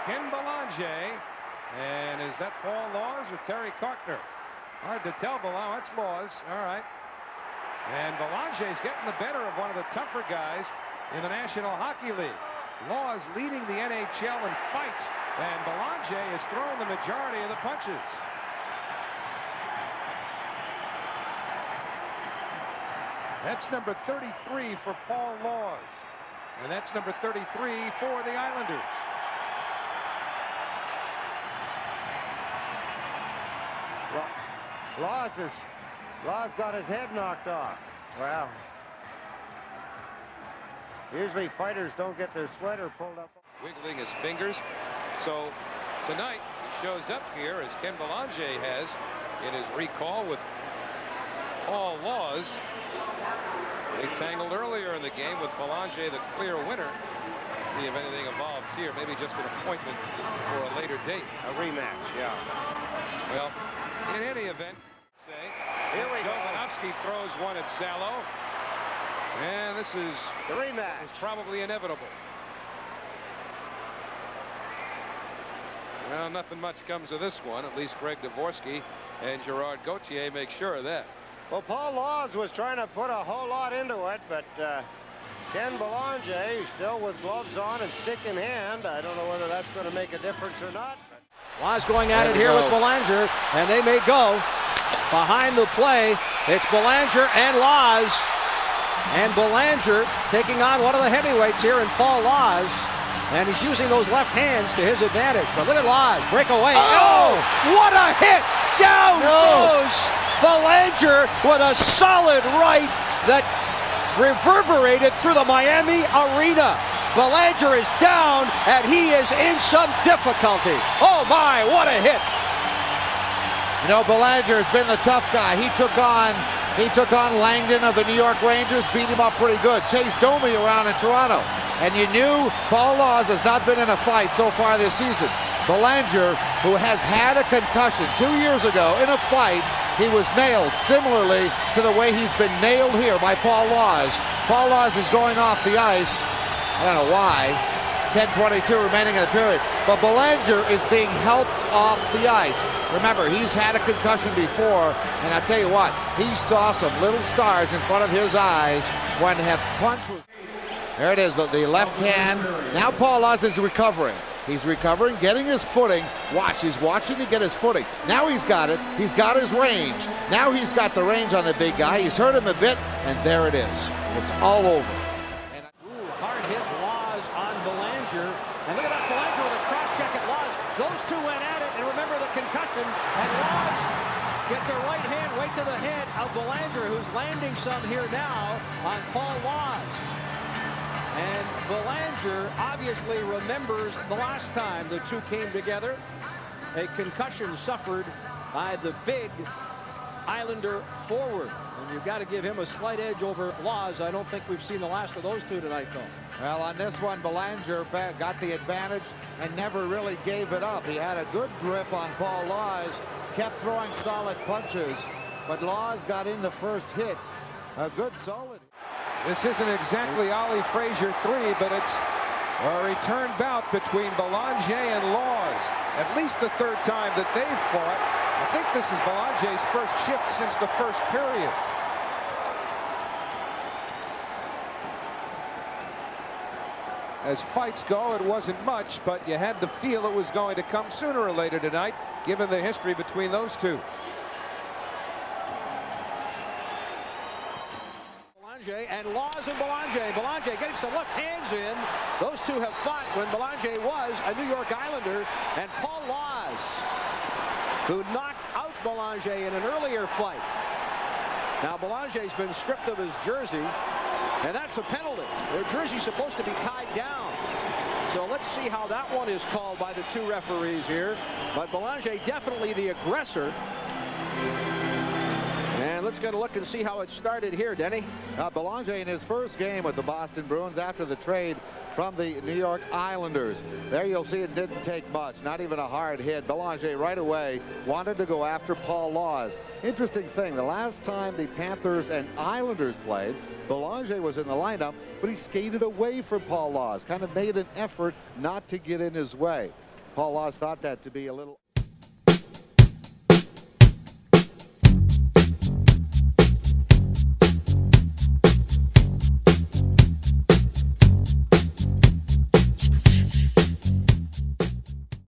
Ken Belanger. And is that Paul Laus or Terry Carkner? Hard to tell. That's Laus. All right. And Belanger's getting the better of one of the tougher guys in the National Hockey League. Laus leading the NHL in fights, and Belanger has thrown the majority of the punches. That's number 33 for Paul Laus. And that's number 33 for the Islanders. Laus got his head knocked off. Well, usually fighters don't get their sweater pulled up. Wiggling his fingers. So tonight he shows up here as Ken Belanger has in his recall with Paul Laus. They tangled earlier in the game with Belanger the clear winner. See if anything evolves here. Maybe just an appointment for a later date. A rematch, yeah. Well, in any event, here we go. Jovanovski throws one at Salo. And this is the rematch. Is probably inevitable. Well, nothing much comes of this one. At least Greg Dvorsky and Gerard Gauthier make sure of that. Well, Paul Laus was trying to put a whole lot into it, but Ken Belanger, still with gloves on and stick in hand. I don't know whether that's going to make a difference or not. Laus going at it here with Belanger, and they may go behind the play. It's Belanger and Laus. And Belanger taking on one of the heavyweights here in Paul Laus. And he's using those left hands to his advantage. But look at Laus, break away. Oh, what a hit! Down goes Belanger with a solid right that reverberated through the Miami arena. Belanger is down, and he is in some difficulty. Oh my, what a hit! You know, Belanger has been the tough guy. He took on Langdon of the New York Rangers, beat him up pretty good. Chased Domi around in Toronto. And you knew Paul Laus has not been in a fight so far this season. Belanger, who has had a concussion 2 years ago in a fight, he was nailed similarly to the way he's been nailed here by Paul Laus. Paul Laus is going off the ice. I don't know why. 10:22 remaining in the period. But Belanger is being helped off the ice. Remember, he's had a concussion before, and I'll tell you what, he saw some little stars in front of his eyes when the punch was... There it is, the left hand. Now Paul Laus is recovering. He's recovering, getting his footing. Watch, he's watching to get his footing. Now he's got it. He's got his range. Now he's got the range on the big guy. He's hurt him a bit, and there it is. It's all over. Hard hit Laus on Belanger. And look at that, Belanger with a cross-check at Laus. Those two went at it, and remember the concussion. And Laus gets a right hand right to the head of Belanger, who's landing some here now on Paul Laus. And Belanger obviously remembers the last time the two came together. A concussion suffered by the big Islander forward. And you've got to give him a slight edge over Laus. I don't think we've seen the last of those two tonight, though. Well, on this one, Belanger got the advantage and never really gave it up. He had a good grip on Paul Laus, kept throwing solid punches, but Laus got in the first hit. A good solid. This isn't exactly Ollie Frazier 3, but it's a return bout between Belanger and Laus. At least the third time that they've fought. I think this is Belanger's first shift since the first period. As fights go, it wasn't much, but you had to feel it was going to come sooner or later tonight, given the history between those two. And Laus and Belanger. Belanger getting some left hands in. Those two have fought when Belanger was a New York Islander. And Paul Laus, who knocked out Belanger in an earlier fight. Now Belanger's been stripped of his jersey, and that's a penalty. Their jersey's supposed to be tied down. So let's see how that one is called by the two referees here. But Belanger definitely the aggressor. And let's get a look and see how it started here, Denny. Belanger in his first game with the Boston Bruins after the trade from the New York Islanders. There you'll see it didn't take much, not even a hard hit. Belanger right away wanted to go after Paul Laus. Interesting thing, the last time the Panthers and Islanders played, Belanger was in the lineup, but he skated away from Paul Laus, kind of made an effort not to get in his way. Paul Laus thought that to be a little